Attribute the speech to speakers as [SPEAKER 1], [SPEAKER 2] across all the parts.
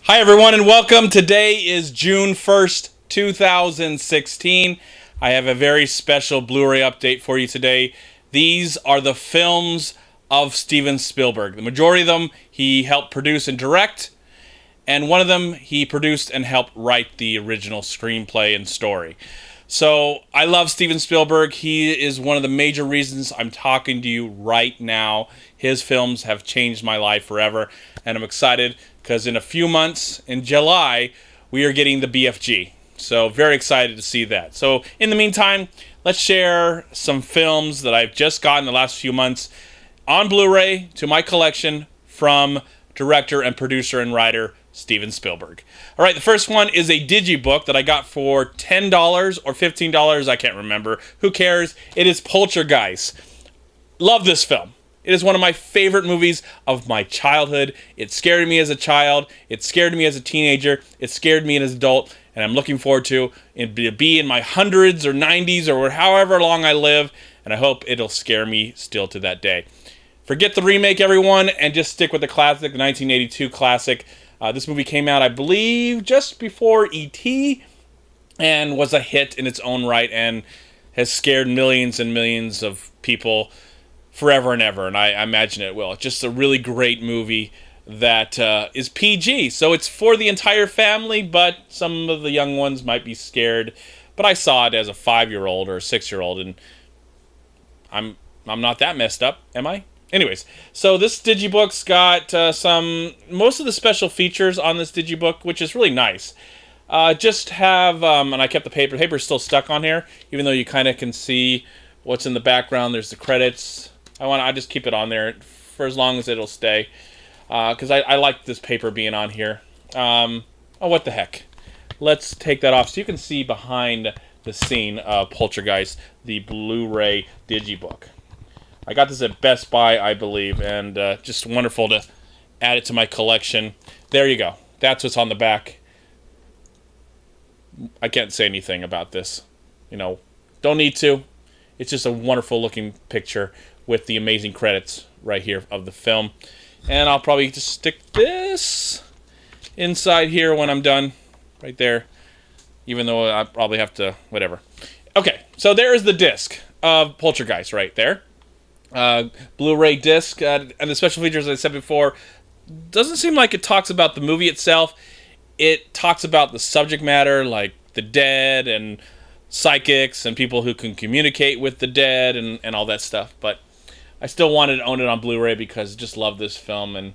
[SPEAKER 1] Hi everyone and welcome. Today is June 1st, 2016. I have a very special Blu-ray update for you today. These are the films of Steven Spielberg. The majority of them he helped produce and direct, and one of them he produced and helped write the original screenplay and story. So I love Steven Spielberg. He is one of the major reasons I'm talking to you right now. His films have changed my life forever, and I'm excited because in a few months, in July, we are getting the BFG. So very excited to see that. So in the meantime, let's share some films that I've just gotten the last few months on Blu-ray to my collection from director and producer and writer Steven Spielberg. All right, the first one is a digibook that I got for $10 or $15. I can't remember. Who cares? It is Poltergeist. Love this film. It is one of my favorite movies of my childhood. It scared me as a child. It scared me as a teenager. It scared me as an adult. And I'm looking forward to it be in my hundreds or 90s or however long I live. And I hope it'll scare me still to that day. Forget the remake, everyone, and just stick with the classic, the 1982 classic. This movie came out, I believe, just before E.T. and was a hit in its own right and has scared millions and millions of people forever and ever, and I imagine it will. It's just a really great movie that is PG, so it's for the entire family, but some of the young ones might be scared. But I saw it as a 5-year-old or a 6-year-old, and I'm not that messed up, am I? Anyways, so this digibook's got most of the special features on this digibook, which is really nice. Just have, and I kept the paper. The paper's still stuck on here, even though you kind of can see what's in the background. There's the credits. I just keep it on there for as long as it'll stay, because I like this paper being on here. Oh, what the heck? Let's take that off so you can see behind the scene of Poltergeist, the Blu-ray digibook. I got this at Best Buy, I believe, and just wonderful to add it to my collection. There you go. That's what's on the back. I can't say anything about this. Don't need to. It's just a wonderful looking picture with the amazing credits right here of the film. And I'll probably just stick this inside here when I'm done. Right there. Even though I probably have to, whatever. Okay, so there is the disc of Poltergeist right there. Blu-ray disc, and the special features, as I said before, doesn't seem like it talks about the movie itself. It talks about the subject matter, like the dead and psychics and people who can communicate with the dead and all that stuff. But I still wanted to own it on Blu-ray because I just love this film, and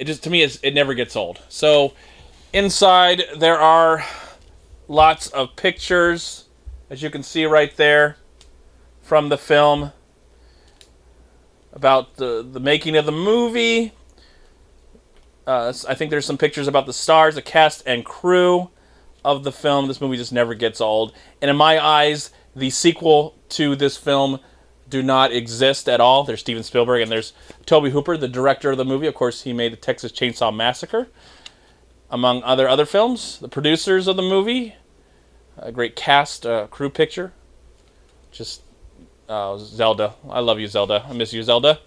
[SPEAKER 1] it just, to me, it never gets old. So inside there are lots of pictures, as you can see right there, from the film, about the making of the movie. I think there's some pictures about the stars, the cast and crew of the film. This movie just never gets old. And in my eyes, the sequel to this film do not exist at all. There's Steven Spielberg and there's Tobe Hooper, the director of the movie. Of course, he made the Texas Chainsaw Massacre, among other films. The producers of the movie, a great cast, crew picture. Just Zelda. I love you, Zelda. I miss you, Zelda.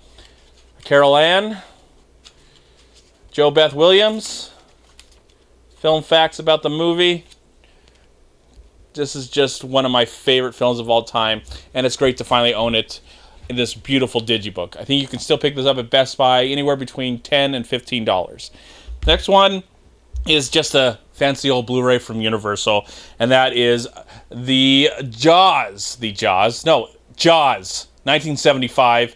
[SPEAKER 1] Carol Ann. Jo Beth Williams. Film facts about the movie. This is just one of my favorite films of all time, and it's great to finally own it in this beautiful digibook. I think you can still pick this up at Best Buy anywhere between $10 and $15. Next one is just a fancy old Blu-ray from Universal, and that is the Jaws, 1975,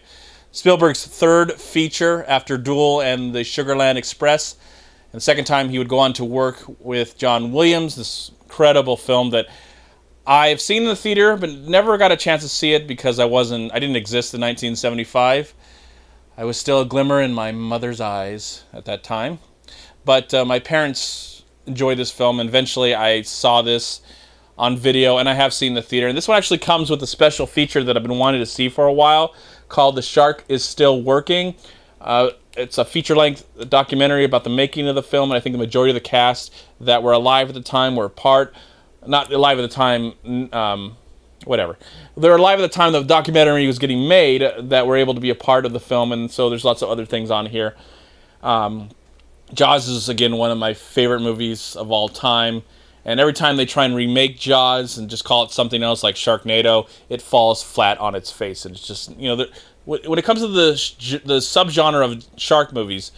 [SPEAKER 1] Spielberg's third feature after Duel and the Sugarland Express. And the second time he would go on to work with John Williams, this incredible film that I've seen in the theater, but never got a chance to see it because I didn't exist in 1975. I was still a glimmer in my mother's eyes at that time. But my parents enjoyed this film, and eventually I saw this on video, and I have seen the theater. And this one actually comes with a special feature that I've been wanting to see for a while called The Shark is Still Working. It's a feature-length documentary about the making of the film, and I think the majority of the cast that were alive at the time were not alive at the time, whatever. They were alive at the time the documentary was getting made that were able to be a part of the film, and so there's lots of other things on here. Jaws is, again, one of my favorite movies of all time. And every time they try and remake Jaws and just call it something else like Sharknado, it falls flat on its face. And it's just, when it comes to the subgenre of shark movies,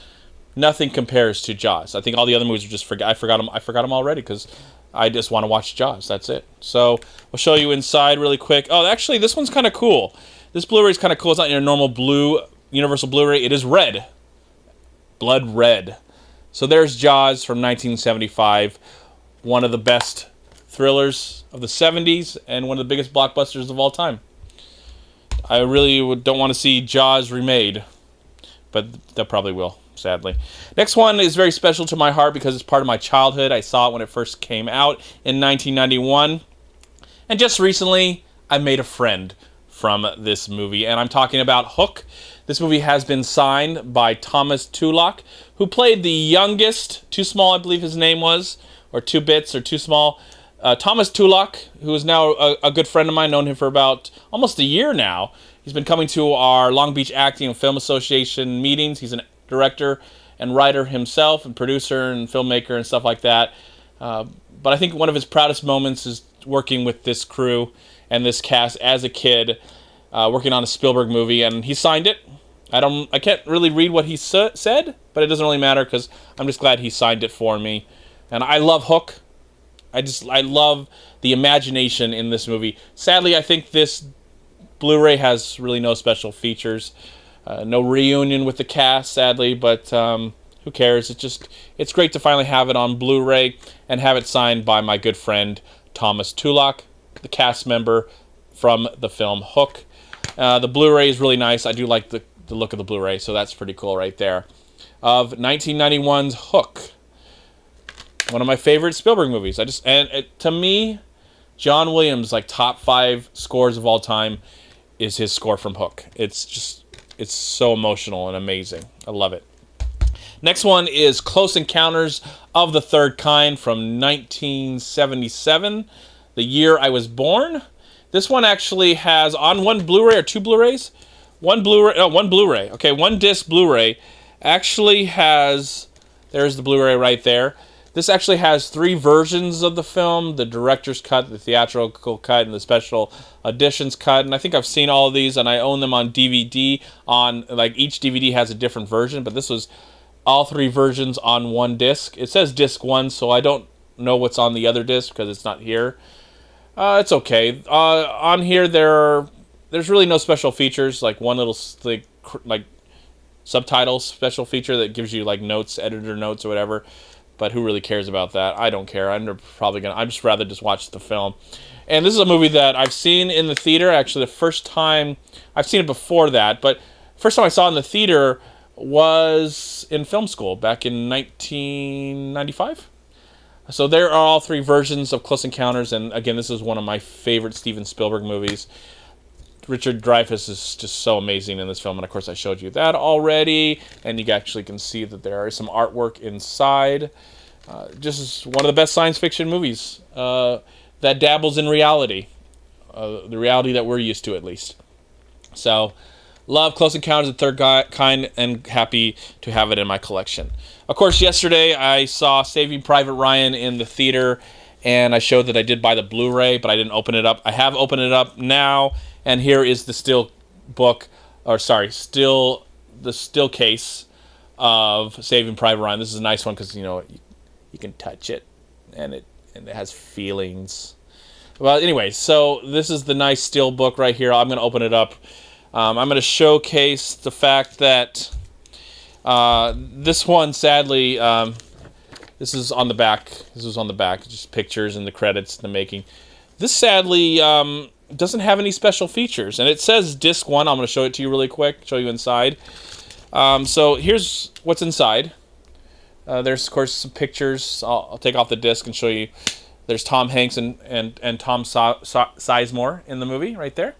[SPEAKER 1] nothing compares to Jaws. I think all the other movies are just I forgot them already because I just want to watch Jaws. That's it. So we'll show you inside really quick. Oh, actually, this one's kind of cool. This Blu-ray is kind of cool. It's not your normal blue Universal Blu-ray. It is red. Blood red. So there's Jaws from 1975. One of the best thrillers of the 70s and one of the biggest blockbusters of all time. I really don't want to see Jaws remade, but they probably will, sadly. Next one is very special to my heart because it's part of my childhood. I saw it when it first came out in 1991. And just recently, I made a friend from this movie, and I'm talking about Hook. This movie has been signed by Thomas Tulloch, who played the youngest, Too Small, I believe his name was, or Two Bits, or Too Small. Thomas Tulloch, who is now a good friend of mine, known him for about almost a year now. He's been coming to our Long Beach Acting and Film Association meetings. He's a director and writer himself, and producer and filmmaker and stuff like that. But I think one of his proudest moments is working with this crew and this cast as a kid, working on a Spielberg movie, and he signed it. I can't really read what he said, but it doesn't really matter because I'm just glad he signed it for me. And I love Hook. I love the imagination in this movie. Sadly, I think this Blu-ray has really no special features. No reunion with the cast, sadly, but who cares? It's great to finally have it on Blu-ray and have it signed by my good friend Thomas Tulloch, the cast member from the film Hook. The Blu-ray is really nice. I do like the look of the Blu-ray, so that's pretty cool right there. Of 1991's Hook. One of my favorite Spielberg movies. To me, John Williams' top 5 scores of all time is his score from Hook. It's so emotional and amazing. I love it. Next one is Close Encounters of the Third Kind from 1977, the year I was born. This one actually has, on one Blu-ray or two Blu-rays? One Blu-ray. Okay, one disc Blu-ray actually has, there's the Blu-ray right there. This actually has 3 versions of the film: the director's cut, the theatrical cut, and the special editions cut. And I think I've seen all of these, and I own them on DVD. Each DVD has a different version, but this was all 3 versions on one disc. It says disc 1, so I don't know what's on the other disc because it's not here. It's okay. On here, there's really no special features, like one little subtitles special feature that gives you notes, editor notes or whatever. But who really cares about that? I don't care. I'd just rather just watch the film. And this is a movie that I've seen in the theater. Actually, the first time, I've seen it before that, but first time I saw it in the theater was in film school back in 1995. So there are all 3 versions of Close Encounters, and again, this is one of my favorite Steven Spielberg movies. Richard Dreyfuss is just so amazing in this film, and of course I showed you that already, and you actually can see that there is some artwork inside. Just one of the best science fiction movies that dabbles in reality, the reality that we're used to at least. So, love Close Encounters of the Third Kind, and happy to have it in my collection. Of course, yesterday I saw Saving Private Ryan in the theater, and I showed that I did buy the Blu-ray, but I didn't open it up. I have opened it up now. And here is the still case of Saving Private Ryan. This is a nice one because you can touch it, and it has feelings. Well, anyway, so this is the nice steel book right here. I'm going to open it up. I'm going to showcase the fact that this one, sadly, this is on the back. This was on the back, just pictures and the credits, the making. This sadly doesn't have any special features, and it says disc 1. I'm going to show it to you really quick, show you inside. So here's what's inside. There's of course some pictures. I'll take off the disc and show you. There's Tom Hanks and Tom Sizemore in the movie right there.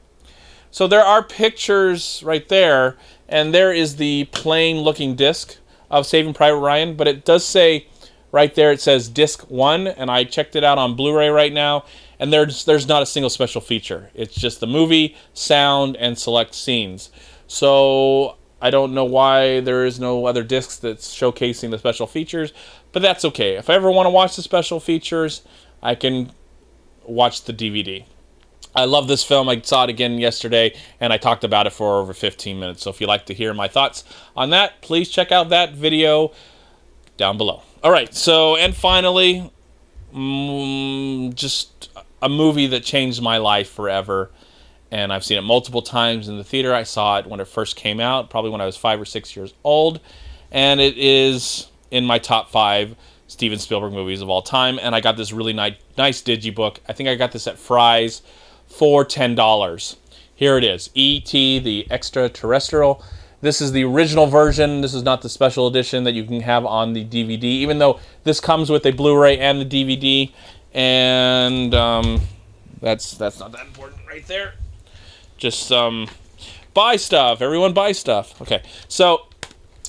[SPEAKER 1] So there are pictures right there, and there is the plain looking disc of Saving Private Ryan, but it does say right there, it says disc 1, and I checked it out on Blu-ray right now, and there's not a single special feature. It's just the movie, sound, and select scenes. So I don't know why there is no other discs that's showcasing the special features, but that's okay. If I ever want to watch the special features, I can watch the DVD. I love this film. I saw it again yesterday, and I talked about it for over 15 minutes. So if you'd like to hear my thoughts on that, please check out that video down below. All right, so, and finally, just a movie that changed my life forever. And I've seen it multiple times in the theater. I saw it when it first came out, probably when I was 5 or 6 years old. And it is in my top 5 Steven Spielberg movies of all time. And I got this really nice digibook. I think I got this at Fry's for $10. Here it is, E.T. the Extraterrestrial. This is the original version. This is not the special edition that you can have on the DVD, even though this comes with a Blu-ray and the DVD. And that's not that important right there. Just buy stuff. Everyone buy stuff. Okay, so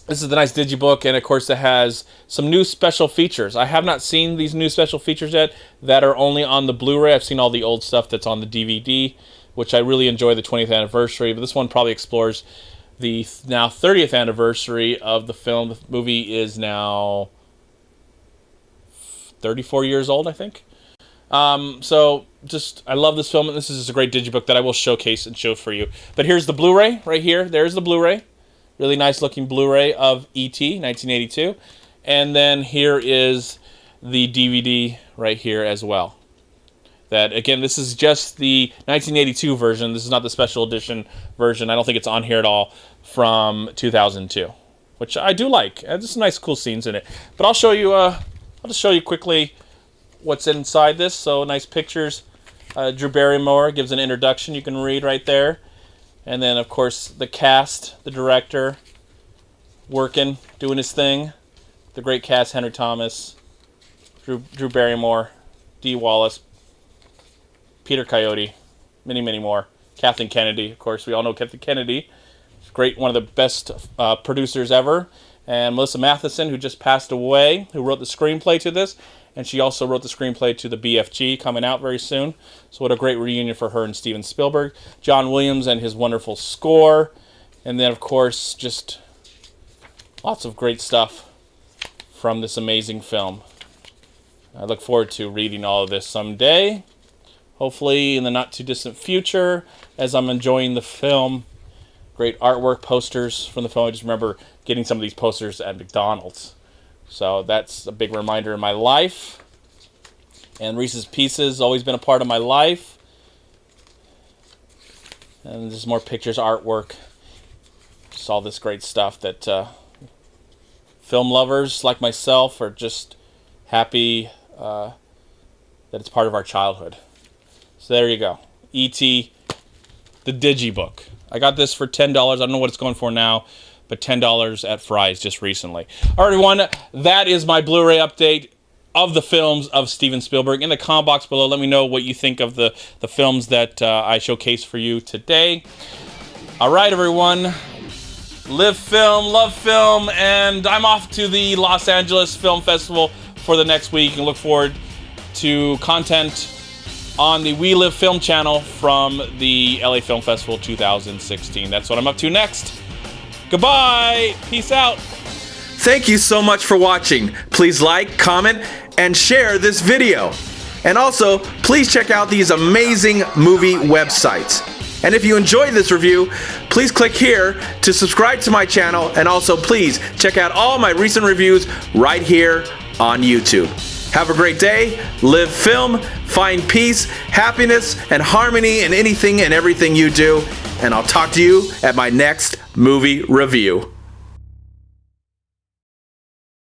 [SPEAKER 1] this is the nice digibook, and of course it has some new special features. I have not seen these new special features yet that are only on the Blu-ray. I've seen all the old stuff that's on the DVD, which I really enjoy, the 20th anniversary, but this one probably explores the now 30th anniversary of the film. The movie is now 34 years old, I think. So just, I love this film, and this is just a great digibook that I will showcase and show for you. But here's the Blu-ray right here. There's the Blu-ray. Really nice looking Blu-ray of E.T. 1982. And then here is the DVD right here as well. That, again, this is just the 1982 version. This is not the special edition version. I don't think it's on here at all, from 2002, which I do like. There's some nice, cool scenes in it. But I'll show you, I'll just show you quickly what's inside this. So nice pictures. Drew Barrymore gives an introduction you can read right there. And then, of course, the cast, the director, working, doing his thing. The great cast, Henry Thomas, Drew Barrymore, Dee Wallace, Peter Coyote, many, many more. Kathleen Kennedy, of course, we all know Kathleen Kennedy. She's great, one of the best producers ever. And Melissa Matheson, who just passed away, who wrote the screenplay to this. And she also wrote the screenplay to the BFG, coming out very soon. So what a great reunion for her and Steven Spielberg. John Williams and his wonderful score. And then, of course, just lots of great stuff from this amazing film. I look forward to reading all of this someday. Hopefully in the not-too-distant future, as I'm enjoying the film. Great artwork, posters from the film. I just remember getting some of these posters at McDonald's. So that's a big reminder in my life. And Reese's Pieces always been a part of my life. And there's more pictures, artwork. Just all this great stuff that film lovers like myself are just happy that it's part of our childhood. So there you go. E.T. the Digibook. I got this for $10. I don't know what it's going for now, but $10 at Fry's just recently. All right, everyone, that is my Blu-ray update of the films of Steven Spielberg. In the comment box below, let me know what you think of the films that I showcased for you today. All right, everyone, live film, love film, and I'm off to the Los Angeles Film Festival for the next week, and look forward to content on the We Live Film channel from the LA Film Festival 2016. That's what I'm up to next. Goodbye. Peace out.
[SPEAKER 2] Thank you so much for watching. Please like, comment, and share this video. And also, please check out these amazing movie websites. And if you enjoyed this review, please click here to subscribe to my channel, and also please check out all my recent reviews right here on YouTube. Have a great day, live film, find peace, happiness, and harmony in anything and everything you do, and I'll talk to you at my next movie review.